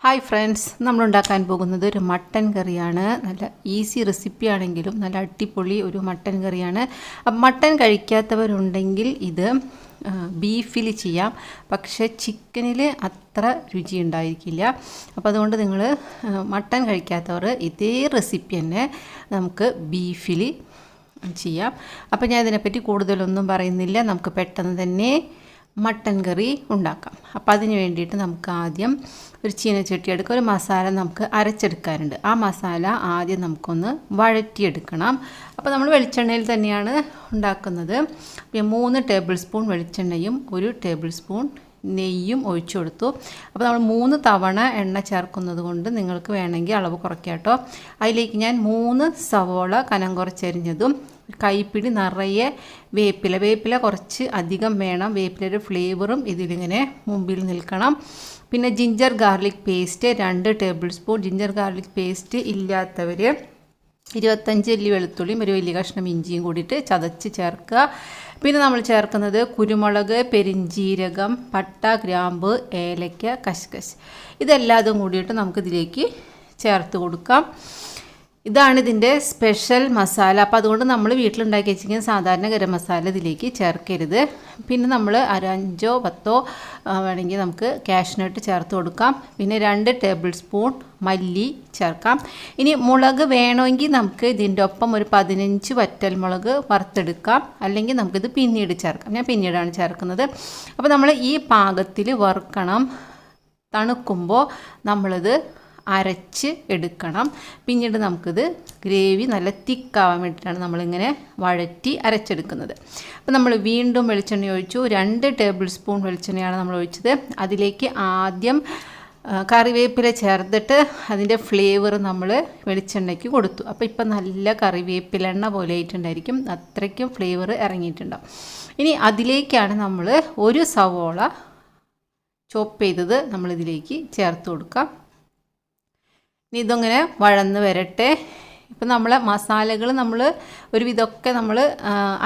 Hi friends, നമ്മൾ ഉണ്ടാക്കാൻ പോകുന്നത് ഒരു മട്ടൻ കറിയാണ്. നല്ല ഈസി റെസിപ്പി ആണെങ്കിലും നല്ല അടിപൊളി ഒരു മട്ടൻ കറിയാണ്. അപ്പം മട്ടൻ കഴിക്കാത്തവരുണ്ടെങ്കിൽ ഇത് ബീഫിൽ ചെയ്യാം, പക്ഷേ ചിക്കനിൽ അത്ര രുചി ഉണ്ടായിരിക്കില്ല. അപ്പോൾ അതുകൊണ്ട് നിങ്ങൾ മട്ടൻ കഴിക്കാത്തവർ ഇതേ റെസിപ്പി തന്നെ നമുക്ക് ബീഫിൽ ചെയ്യാം. അപ്പോൾ ഞാൻ ഇതിനെപ്പറ്റി കൂടുതലൊന്നും പറയുന്നില്ല, നമുക്ക് പെട്ടെന്ന് തന്നെ മട്ടൻ കറി ഉണ്ടാക്കാം. അപ്പോൾ അതിന് വേണ്ടിയിട്ട് നമുക്ക് ആദ്യം ഒരു ചീനച്ചട്ടി എടുക്കുക. ഒരു മസാല നമുക്ക് അരച്ചെടുക്കാനുണ്ട്. ആ മസാല ആദ്യം നമുക്കൊന്ന് വഴറ്റിയെടുക്കണം. അപ്പോൾ നമ്മൾ വെളിച്ചെണ്ണയിൽ തന്നെയാണ് ഉണ്ടാക്കുന്നത്. 3 ടേബിൾ സ്പൂൺ വെളിച്ചെണ്ണയും 1 ടേബിൾ സ്പൂൺ നെയ്യും ഒഴിച്ചു കൊടുത്തു. അപ്പോൾ നമ്മൾ 3 തവണ എണ്ണ ചേർക്കുന്നത് കൊണ്ട് നിങ്ങൾക്ക് വേണമെങ്കിൽ അളവ് കുറയ്ക്കാം കേട്ടോ. അതിലേക്ക് ഞാൻ 3 സവോള കനം കുറച്ചരിഞ്ഞതും കൈപ്പിടി നിറയെ വേപ്പില കുറച്ച് അധികം വേണം. വേപ്പിലയുടെ ഫ്ലേവറും ഇതിലിങ്ങനെ മുമ്പിൽ നിൽക്കണം. പിന്നെ ginger garlic paste 2 table spoon. Ginger garlic paste ഇല്ലാത്തവർ 25 അല്ലി വെളുത്തുള്ളിയും ഒരു വലിയ കഷ്ണം ഇഞ്ചിയും കൂടിയിട്ട് ചതച്ച് ചേർക്കുക. പിന്നെ നമ്മൾ ചേർക്കുന്നത് കുരുമുളക്, പെരിഞ്ജീരകം, പട്ട, ഗ്രാമ്പ്, ഏലക്ക, കശുകശ്, ഇതെല്ലാതും കൂടിയിട്ട് നമുക്കിതിലേക്ക് ചേർത്ത് കൊടുക്കാം. ഇതാണ് ഇതിൻ്റെ സ്പെഷ്യൽ മസാല. അപ്പോൾ അതുകൊണ്ട് നമ്മൾ വീട്ടിലുണ്ടാക്കി വെച്ചിരിക്കുന്ന സാധാരണ ഗരം മസാല ഇതിലേക്ക് ചേർക്കരുത്. പിന്നെ നമ്മൾ 5 or 10 വേണമെങ്കിൽ നമുക്ക് കാഷ്നട്ട് ചേർത്ത് കൊടുക്കാം. പിന്നെ 2 ടേബിൾ സ്പൂൺ മല്ലി ചേർക്കാം. ഇനി മുളക് വേണമെങ്കിൽ നമുക്ക് ഇതിൻ്റെ ഒപ്പം ഒരു 15 വറ്റൽമുളക് വറുത്തെടുക്കാം, അല്ലെങ്കിൽ നമുക്കിത് പിന്നീട് ചേർക്കാം. ഞാൻ പിന്നീടാണ് ചേർക്കുന്നത്. അപ്പോൾ നമ്മൾ ഈ പാകത്തിൽ വറുക്കണം. തണുക്കുമ്പോൾ നമ്മളിത് അരച്ച് എടുക്കണം. പിന്നീട് നമുക്കിത് ഗ്രേവി നല്ല തിക്കാവാൻ വേണ്ടിയിട്ടാണ് നമ്മളിങ്ങനെ വഴറ്റി അരച്ചെടുക്കുന്നത്. അപ്പോൾ നമ്മൾ വീണ്ടും വെളിച്ചെണ്ണ ഒഴിച്ചു. 2 ടേബിൾ സ്പൂൺ വെളിച്ചെണ്ണയാണ് നമ്മൾ ഒഴിച്ചത്. അതിലേക്ക് ആദ്യം കറിവേപ്പില ചേർത്തിട്ട് അതിൻ്റെ ഫ്ലേവർ നമ്മൾ വെളിച്ചെണ്ണയ്ക്ക് കൊടുത്തു. അപ്പോൾ ഇപ്പം നല്ല കറിവേപ്പിലെണ്ണ പോലെ ആയിട്ടുണ്ടായിരിക്കും, അത്രയ്ക്കും ഫ്ലേവർ ഇറങ്ങിയിട്ടുണ്ടാവും. ഇനി അതിലേക്കാണ് നമ്മൾ 1 സവോള ചോപ്പ് ചെയ്തത് നമ്മളിതിലേക്ക് ചേർത്ത് കൊടുക്കാം. ഇനി ഇതങ്ങനെ വഴന്ന് വരട്ടെ. ഇപ്പം നമ്മളെ മസാലകൾ നമ്മൾ ഒരുവിധമൊക്കെ നമ്മൾ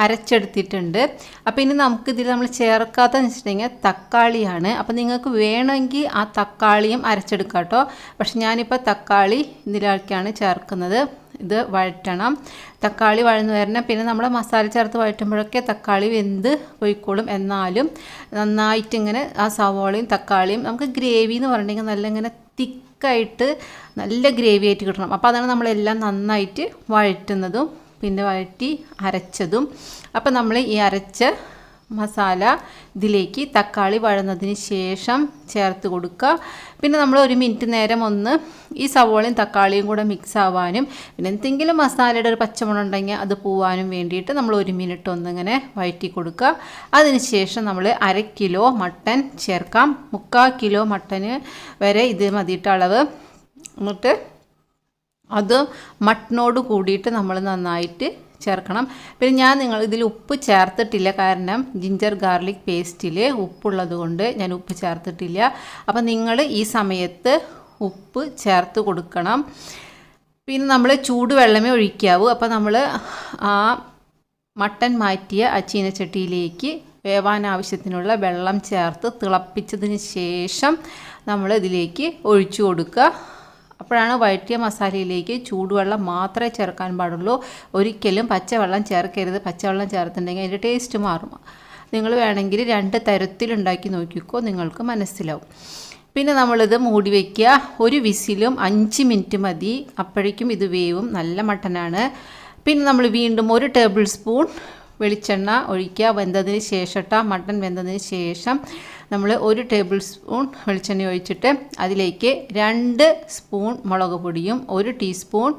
അരച്ചെടുത്തിട്ടുണ്ട്. അപ്പോൾ ഇനി നമുക്കിതിൽ നമ്മൾ ചേർക്കാത്തതെന്ന് വെച്ചിട്ടുണ്ടെങ്കിൽ തക്കാളിയാണ്. അപ്പോൾ നിങ്ങൾക്ക് വേണമെങ്കിൽ ആ തക്കാളിയും അരച്ചെടുക്കാം കേട്ടോ. പക്ഷെ ഞാനിപ്പോൾ തക്കാളി ഇതിലേക്കാണ് ചേർക്കുന്നത്. ഇത് വഴറ്റണം, തക്കാളി വഴന്ന് വരണം. പിന്നെ നമ്മൾ മസാല ചേർത്ത് വഴറ്റുമ്പോഴൊക്കെ തക്കാളി വെന്ത് പോയിക്കോളും. എന്നാലും നന്നായിട്ട് ഇങ്ങനെ ആ സവോളയും തക്കാളിയും നമുക്ക് ഗ്രേവി എന്ന് പറഞ്ഞിട്ടുണ്ടെങ്കിൽ നല്ല ഇങ്ങനെ തിക്കായിട്ട് നല്ല ഗ്രേവി ആയിട്ട് കിട്ടണം. അപ്പോൾ അതാണ് നമ്മളെല്ലാം നന്നായിട്ട് വഴറ്റുന്നതും പിന്നെ വഴറ്റി അരച്ചതും. അപ്പോൾ നമ്മൾ ഈ അരച്ച മസാല ഇതിലേക്ക് തക്കാളി വഴന്നതിന് ശേഷം ചേർത്ത് കൊടുക്കുക. പിന്നെ നമ്മൾ 1 മിനിറ്റ് നേരം ഒന്ന് ഈ സവോളയും തക്കാളിയും കൂടെ മിക്സ് ആവാനും പിന്നെ എന്തെങ്കിലും മസാലയുടെ ഒരു പച്ചമണം ഉണ്ടെങ്കിൽ അത് പോവാനും വേണ്ടിയിട്ട് നമ്മൾ 1 മിനിറ്റ് ഒന്നിങ്ങനെ വഴറ്റി കൊടുക്കുക. അതിന് ശേഷം നമ്മൾ 1/2 കിലോ മട്ടൻ ചേർക്കാം. 3/4 കിലോ മട്ടന് വരെ ഇത് മതിയിട്ട് അളവ്. എന്നിട്ട് അത് മട്ടനോട് കൂടിയിട്ട് നമ്മൾ നന്നായിട്ട് ചേർക്കണം. പിന്നെ ഞാൻ ഇതിൽ ഉപ്പ് ചേർത്തിട്ടില്ല, കാരണം ജിഞ്ചർ ഗാർലിക് പേസ്റ്റിൽ ഉപ്പുള്ളത് കൊണ്ട് ഞാൻ ഉപ്പ് ചേർത്തിട്ടില്ല. അപ്പം നിങ്ങൾ ഈ സമയത്ത് ഉപ്പ് ചേർത്ത് കൊടുക്കണം. പിന്നെ നമ്മൾ ചൂടുവെള്ളമേ ഒഴിക്കാവൂ. അപ്പോൾ നമ്മൾ ആ മട്ടൻ മാറ്റിയ ആ ചീനച്ചട്ടിയിലേക്ക് വേവാൻ ആവശ്യത്തിനുള്ള വെള്ളം ചേർത്ത് തിളപ്പിച്ചതിന് ശേഷം നമ്മൾ ഇതിലേക്ക് ഒഴിച്ചു കൊടുക്കുക. അപ്പോഴാണ് വഴറ്റിയ മസാലയിലേക്ക് ചൂടുവെള്ളം മാത്രമേ ചേർക്കാൻ പാടുള്ളൂ. ഒരിക്കലും പച്ചവെള്ളം ചേർക്കരുത്. പച്ചവെള്ളം ചേർത്തിട്ടുണ്ടെങ്കിൽ അതിൻ്റെ ടേസ്റ്റ് മാറും. നിങ്ങൾ വേണമെങ്കിൽ 2 തരത്തിലുണ്ടാക്കി നോക്കിക്കോ, നിങ്ങൾക്ക് മനസ്സിലാവും. പിന്നെ നമ്മളിത് മൂടി വയ്ക്കുക. 1 വിസിലും 5 മിനിറ്റ് മതി, അപ്പോഴേക്കും ഇത് വേവും. നല്ല മട്ടനാണ്. പിന്നെ നമ്മൾ വീണ്ടും 1 ടേബിൾ സ്പൂൺ വെളിച്ചെണ്ണ ഒഴിക്കുക. വെന്തതിന് ശേഷം മട്ടൻ വെന്തതിന് ശേഷം നമ്മൾ 1 ടേബിൾ സ്പൂൺ വെളിച്ചെണ്ണ ഒഴിച്ചിട്ട് അതിലേക്ക് 2 സ്പൂൺ മുളക് പൊടിയും 1 ടീസ്പൂൺ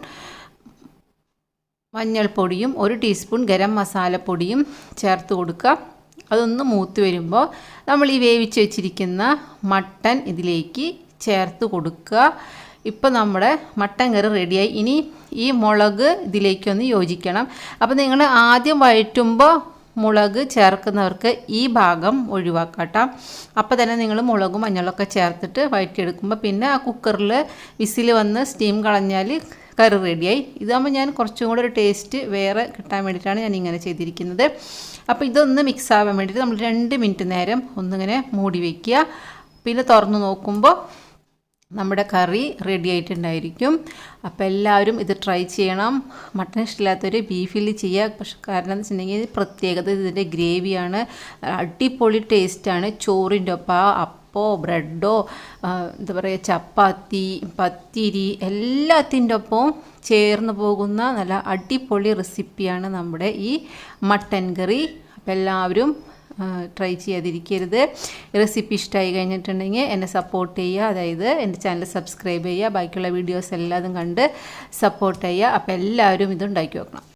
മഞ്ഞൾപ്പൊടിയും 1 ടീസ്പൂൺ ഗരം മസാലപ്പൊടിയും ചേർത്ത് കൊടുക്കുക. അതൊന്ന് മൂത്ത് വരുമ്പോൾ നമ്മൾ ഈ വേവിച്ച് വെച്ചിരിക്കുന്ന മട്ടൻ ഇതിലേക്ക് ചേർത്ത് കൊടുക്കുക. ഇപ്പോൾ നമ്മുടെ മട്ടൻ കറി റെഡിയായി. ഇനി ഈ മുളക് ഇതിലേക്കൊന്ന് യോജിക്കണം. അപ്പോൾ നിങ്ങൾ ആദ്യം വഴറ്റുമ്പോൾ മുളക് ചേർക്കുന്നവർക്ക് ഈ ഭാഗം ഒഴിവാക്കാം. അപ്പോൾ തന്നെ നിങ്ങൾ മുളകും മഞ്ഞളൊക്കെ ചേർത്തിട്ട് വഴറ്റിയെടുക്കുമ്പോൾ പിന്നെ ആ കുക്കറിൽ വിസിൽ വന്ന് സ്റ്റീം കളഞ്ഞാൽ കറി റെഡിയായി. ഇതാകുമ്പോൾ ഞാൻ കുറച്ചും കൂടെ ഒരു ടേസ്റ്റ് വേറെ കിട്ടാൻ വേണ്ടിയിട്ടാണ് ഞാൻ ഇങ്ങനെ ചെയ്തിരിക്കുന്നത്. അപ്പോൾ ഇതൊന്ന് മിക്സ് ആവാൻ വേണ്ടിയിട്ട് നമ്മൾ 2 മിനിറ്റ് നേരം ഒന്നിങ്ങനെ മൂടി വയ്ക്കുക. പിന്നെ തുറന്ന് നോക്കുമ്പോൾ നമ്മുടെ കറി റെഡി ആയിട്ടുണ്ടായിരിക്കും. അപ്പോൾ എല്ലാവരും ഇത് ട്രൈ ചെയ്യണം. മട്ടൺ ഇഷ്ടമില്ലാത്തവർ ബീഫിൽ ചെയ്യുക. പക്ഷെ കാരണം എന്ന് വെച്ചിട്ടുണ്ടെങ്കിൽ പ്രത്യേകത ഇതിൻ്റെ ഗ്രേവിയാണ്. അടിപൊളി ടേസ്റ്റാണ്. ചോറിൻ്റെ ഒപ്പം അപ്പോ ബ്രെഡോ എന്താ പറയുക ചപ്പാത്തി പത്തിരി എല്ലാത്തിൻ്റെ ഒപ്പവും ചേർന്ന് പോകുന്ന നല്ല അടിപൊളി റെസിപ്പിയാണ് നമ്മുടെ ഈ മട്ടൻ കറി. അപ്പോൾ എല്ലാവരും ട്രൈ ചെയ്യാതിരിക്കരുത്. റെസിപ്പി ഇഷ്ടമായി കഴിഞ്ഞിട്ടുണ്ടെങ്കിൽ എന്നെ സപ്പോർട്ട് ചെയ്യുക. അതായത് എൻ്റെ ചാനൽ സബ്സ്ക്രൈബ് ചെയ്യുക. ബാക്കിയുള്ള വീഡിയോസ് എല്ലാതും കണ്ട് സപ്പോർട്ട് ചെയ്യുക. അപ്പോൾ എല്ലാവരും ഇത് ഉണ്ടാക്കി വെക്കണം.